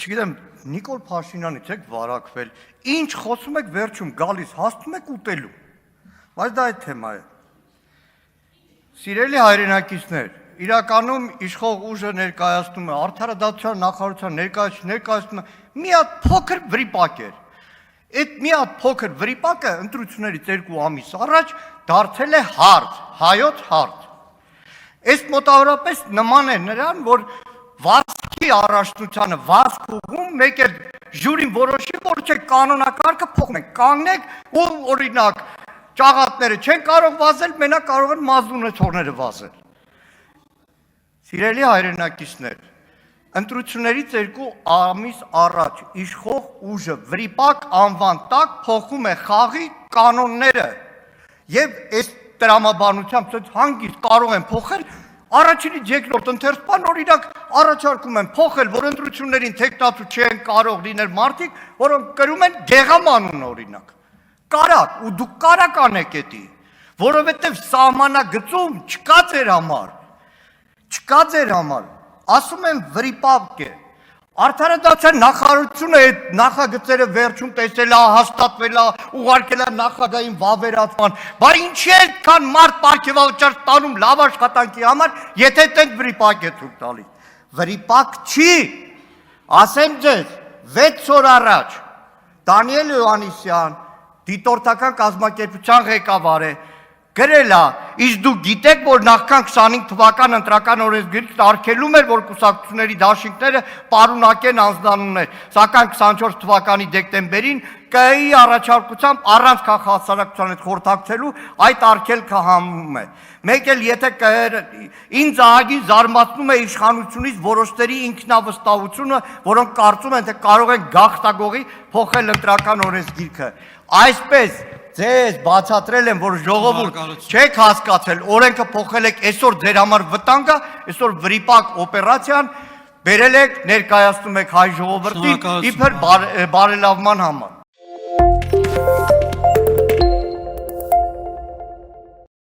չգիտեմ, Նիկոլ Փաշինյանից եք վարակվել, ինչ խոսում եք վերջում գալիս, հաստում եք ուտելու, բայց դա այդ թեմա է։ Սիրելի հայրենակիցներ, իրականում իշխող ուժը ներկայացնում է, Արդարադատության նախարարության ներկայացնում է մի հատ փոքր վրիպակ էր։ Այդ մի հատ փոքր վրիպակը ընտրություններից 2 ամիս առաջ դարձել է հարց, հայոց հարց։ Այս մոտավորապես նման է նրան, որ վազքի առաջնությանը վազք ուղում, մեկ էլ ժյուրին որոշի, որ չէ կանոնակարգը փոխենք, կանգնեք ու օրինակ ճաղատները չեն կարող վազել, մենակ կարող են մազունեցողները վազել։ Սիրելի հայրենակիցներ, ընտրություններից 2 ամիս առաջ իշխող ուժը վրիպակ անվան տակ փոխում է խաղի կանոնները եւ այս տրամաբանությամբ հանգիստ կարող են փոխել առաջինից երկրորդ ընթերցման օրինակ առաջարկում են փոխել, որ ընտրություններին թեկնածու չեն կարող լինել մարդիկ, որոնք կրում են գեղամանուն օրինակ։ Կարակ ու դուք կարակ անեք էդի, որովհետեւ սահմանագծում չկա ձեր համար, ասում են վրիպակ է, Արդարադատության նախարարությունը այդ նախագծերը վերջում տեսել է, հաստատվել է, ուղարկել է նախագահային վավերացման, բայց ինչի այդքան մարդ պարգևաճառ տանում լավ աշխատանքի համար, եթե այդտեղ վրիպակ է թույլ տալիս։ Վրիպակ չի, ասեմ ձեզ, 6 օր առաջ Դանիել Հովհաննիսյան, դիտորդական կազմակերպության ղեկավար է, գրել է, իսկ դուք գիտեք, որ նախքան 25 թվական ընտրական օրենսգիրքը արգելում էր, որ կուսակցությունների դաշինքները պարունակեն անձնանուններ, սակայն 24 թվականի դեկտեմբերին ԿԸ-ի առաջարկությամբ առանց քաղաքահասարակության հետ խորհրդակցելու այդ արգելքը համում է։ Մեկ էլ եթե ԿԸ-ը ինձ ահագին զարմացնում է իշխանությունից որոշների ինքնավստահությունը, որոնք կարծում են, թե կարող են գաղթագողի փոխել ընտրական օրենսգիրքը։ Այսպես ձեզ բացատրել եմ, որ ժողովուրդ չեք հասկացել, օրենքը փոխել եք, այսօր ձեր համար վտանգ է, այսօր վրիպակ օպերացիան բերել եք, ներկայացնում եք հայ ժողովրդին իբր բարելավման համար։